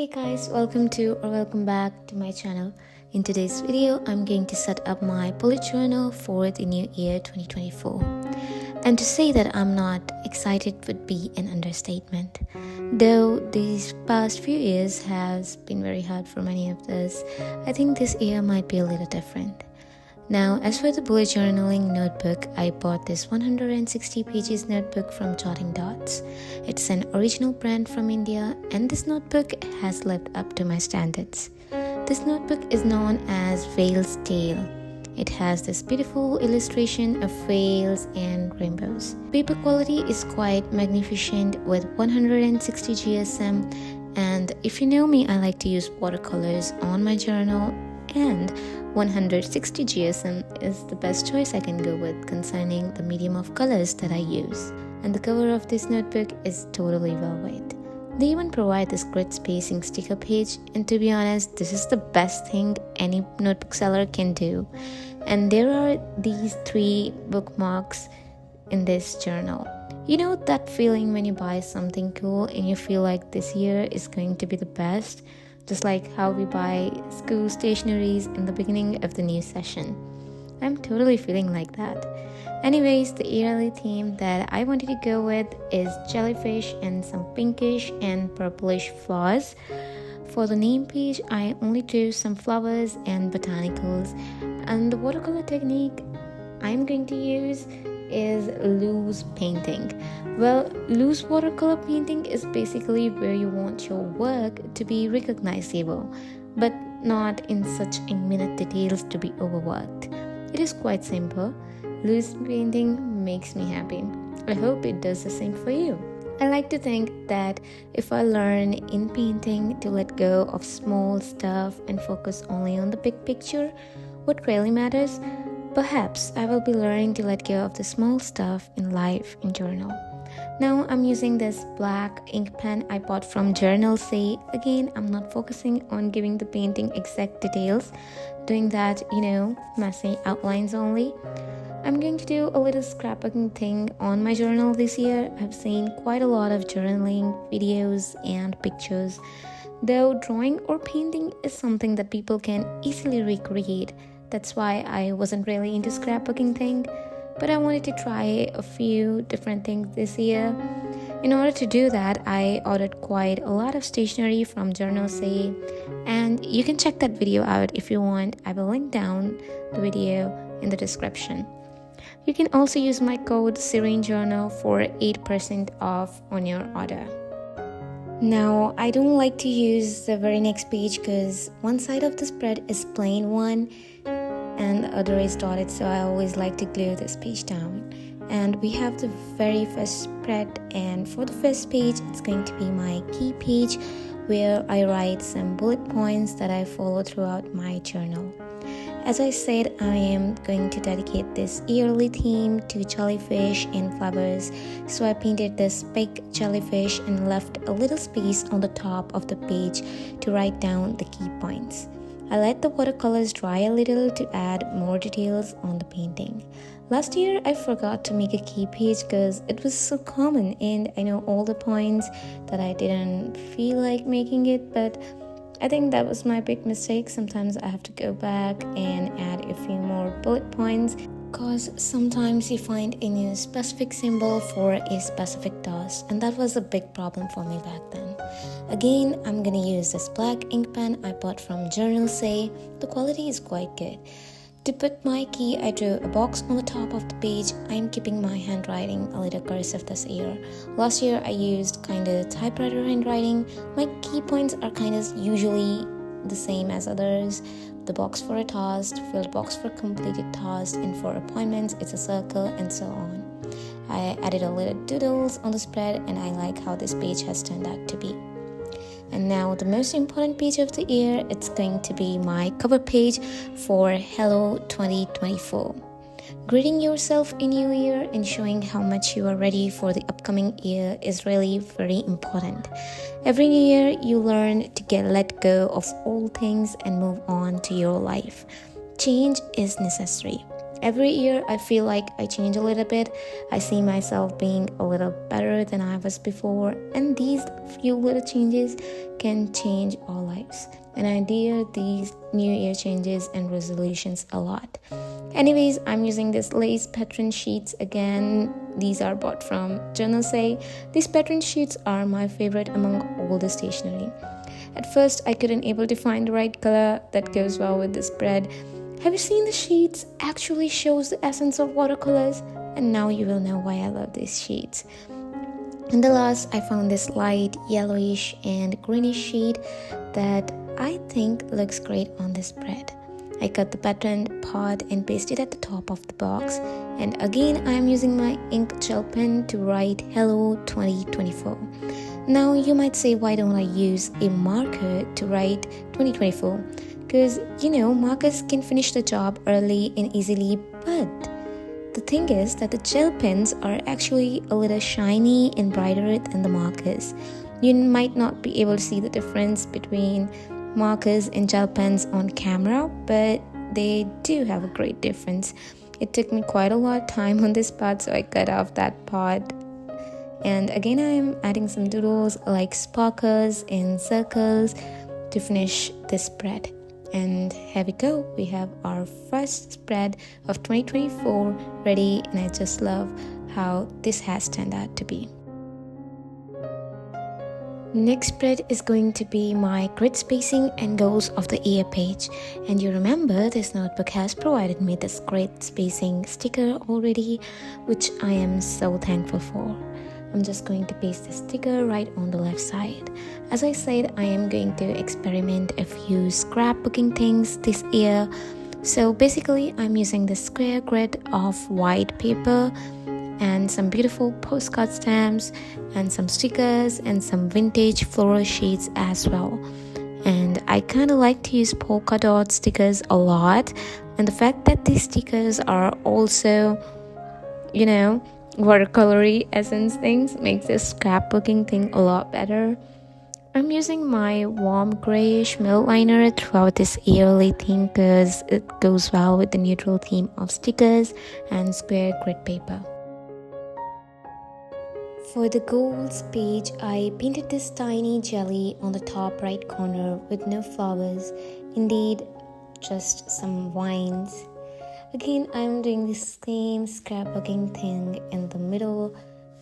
Hey guys, welcome back to my channel. In today's video, I'm going to set up my bullet journal for the new year 2024. And to say that I'm not excited would be an understatement. Though these past few years has been very hard for many of us, I think this year might be a little different. Now, as for the bullet journaling notebook, I bought this 160 pages notebook from Jotting Dots. It's an original brand from India, and this notebook has lived up to my standards. This notebook is known as Whale's Tale. It has this beautiful illustration of whales and rainbows. Paper quality is quite magnificent with 160 GSM, and if you know me, I like to use watercolors on my journal, and 160 GSM is the best choice I can go with concerning the medium of colors that I use. And the cover of this notebook is totally well weight. They even provide this grid spacing sticker page, and to be honest, this is the best thing any notebook seller can do. And there are these 3 bookmarks in this journal. You know that feeling when you buy something cool and you feel like this year is going to be the best? Just like how we buy school stationeries in the beginning of the new session. I'm totally feeling like that. Anyways, the yearly theme that I wanted to go with is jellyfish and some pinkish and purplish flowers. For the name page, I only drew some flowers and botanicals. And the watercolor technique I'm going to use is loose painting. Well, loose watercolor painting is basically where you want your work to be recognizable, but not in such minute details to be overworked. It is quite simple. Loose painting makes me happy. I hope it does the same for you. I like to think that if I learn in painting to let go of small stuff and focus only on the big picture, what really matters, perhaps I will be learning to let go of the small stuff in life in journal. Now I'm using this black ink pen I bought from Journal Say. Again, I'm not focusing on giving the painting exact details, doing that, messy outlines only. I'm going to do a little scrapbooking thing on my journal this year. I've seen quite a lot of journaling videos and pictures, though drawing or painting is something that people can easily recreate. That's why I wasn't really into scrapbooking thing, but I wanted to try a few different things this year. In order to do that, I ordered quite a lot of stationery from Journal Say, and you can check that video out if you want. I will link down the video in the description. You can also use my code SereneJournal for 8% off on your order. Now, I don't like to use the very next page because one side of the spread is plain one and the other is dotted, so I always like to glue this page down. And we have the very first spread, and for the first page, it's going to be my key page where I write some bullet points that I follow throughout my journal. As I said, I am going to dedicate this yearly theme to jellyfish and flowers, so I painted this big jellyfish and left a little space on the top of the page to write down the key points. I let the watercolors dry a little to add more details on the painting. Last year, I forgot to make a key page because it was so common, and I know all the points that I didn't feel like making it, but I think that was my big mistake. Sometimes I have to go back and add a few more bullet points because sometimes you find a new specific symbol for a specific task, and that was a big problem for me back then. Again, I'm gonna use this black ink pen I bought from Journal Say. The quality is quite good. To put my key, I drew a box on the top of the page. I am keeping my handwriting a little cursive this year. Last year, I used kind of typewriter handwriting. My key points are kind of usually the same as others. The box for a task, filled box for completed task, and for appointments, it's a circle, and so on. I added a little doodles on the spread, and I like how this page has turned out to be. And now the most important page of the year, it's going to be my cover page for Hello 2024. Greeting yourself a new year and showing how much you are ready for the upcoming year is really very important. Every new year, you learn to let go of old things and move on to your life. Change is necessary. every year I feel like I change a little bit. I see myself being a little better than I was before, and these few little changes can change our lives. And I adhere these new year changes and resolutions a lot. Anyways, I'm using this lace pattern sheets again. These are bought from Journal Say. These pattern sheets are my favorite among all the stationery. At first, I couldn't able to find the right color that goes well with the spread. Have you seen the sheets? Actually shows the essence of watercolors, and now you will know why I love these sheets. In the last, I found this light yellowish and greenish shade that I think looks great on this spread. I cut the patterned part and pasted at the top of the box, and again I am using my ink gel pen to write Hello 2024. Now you might say, why don't I use a marker to write 2024? Because markers can finish the job early and easily, but the thing is that the gel pens are actually a little shiny and brighter than the markers. You might not be able to see the difference between markers and gel pens on camera, but they do have a great difference. It took me quite a lot of time on this part, so I cut off that part. And again, I am adding some doodles like sparkles and circles to finish this spread. And here we go, we have our first spread of 2024 ready, and I just love how this has turned out to be. Next spread is going to be my grid spacing and goals of the year page. And you remember this notebook has provided me this grid spacing sticker already, which I am so thankful for. I'm just going to paste the sticker right on the left side. As I said, I am going to experiment a few scrapbooking things this year. So basically, I'm using the square grid of white paper and some beautiful postcard stamps and some stickers and some vintage floral sheets as well. And I kind of like to use polka dot stickers a lot, and the fact that these stickers are also watercolory essence things makes this scrapbooking thing a lot better. I'm using my warm grayish milk liner throughout this yearly theme because it goes well with the neutral theme of stickers and square grid paper. For the goals page, I painted this tiny jelly on the top right corner with no flowers, indeed just some vines. Again, I'm doing the same scrapbooking thing in the middle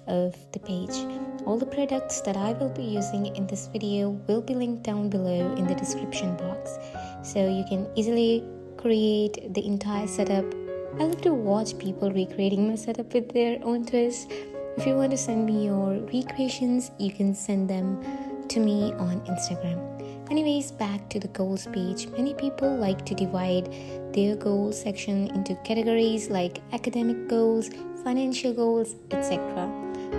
of the page. All the products that I will be using in this video will be linked down below in the description box, so you can easily create the entire setup. I love to watch people recreating my setup with their own twist. If you want to send me your recreations, you can send them to me on Instagram. Anyways, back to the goals page. Many people like to divide their goals section into categories like academic goals, financial goals, etc.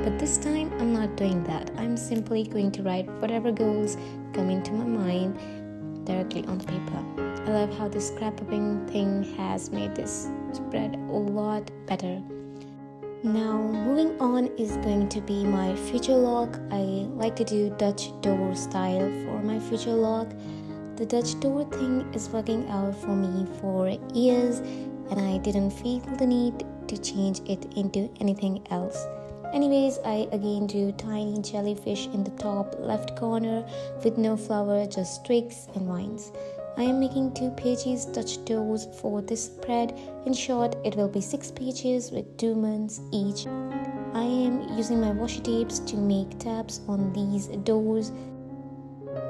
But this time I'm not doing that. I'm simply going to write whatever goals come into my mind directly on the paper. I love how this scrapbooking thing has made this spread a lot better. Now, moving on is going to be my future log. I like to do Dutch door style for my future log. The Dutch door thing is working out for me for years, and I didn't feel the need to change it into anything else. Anyways, I again do tiny jellyfish in the top left corner with no flower, just twigs and vines. I am making 2 pages Dutch doors for this spread. In short, it will be 6 pages with 2 months each. I am using my washi tapes to make tabs on these doors.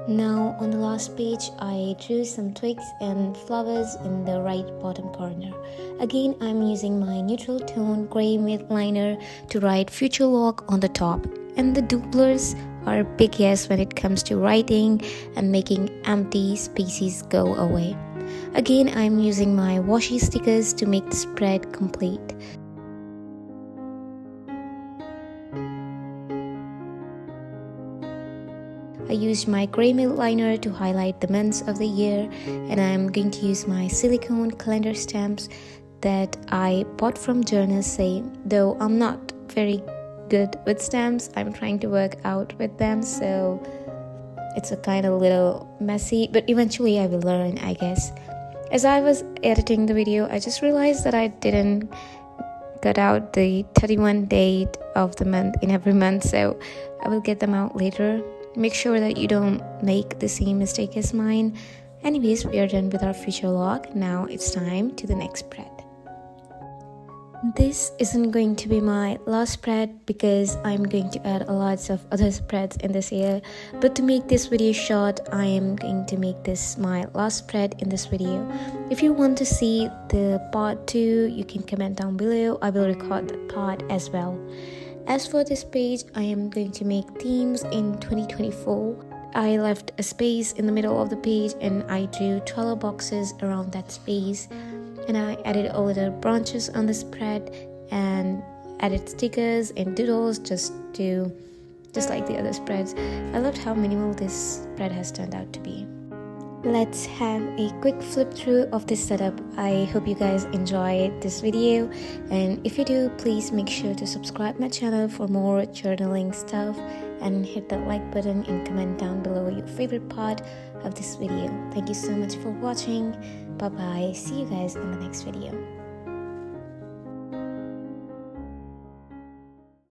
Now on the last page, I drew some twigs and flowers in the right bottom corner. Again, I'm using my neutral tone grey milk liner to write future log on the top. And the doublers are a big yes when it comes to writing and making empty spaces go away. Again, I'm using my washi stickers to make the spread complete. I used my grey milk liner to highlight the months of the year, and I'm going to use my silicone calendar stamps that I bought from Journal Say. Though I'm not very good with stamps, I'm trying to work out with them, so it's a kind of little messy, but eventually I will learn, I guess. As I was editing the video, I just realized that I didn't cut out the 31 date of the month in every month, so I will get them out later. Make sure that you don't make the same mistake as mine. Anyways, we are done with our future log. Now it's time to the next spread. This isn't going to be my last spread because I'm going to add a lot of other spreads in this year, but to make this video short, I am going to make this my last spread in this video. If you want to see the part 2, you can comment down below. I will record that part as well. As for this page, I am going to make themes in 2024. I left a space in the middle of the page and I drew 12 boxes around that space. And I added all the branches on the spread and added stickers and doodles just like the other spreads. I loved how minimal this spread has turned out to be. Let's have a quick flip through of this setup. I hope you guys enjoyed this video, and if you do, please make sure to subscribe my channel for more journaling stuff and hit that like button and comment down below your favorite part of this video. Thank you so much for watching. Bye bye. See you guys in the next video.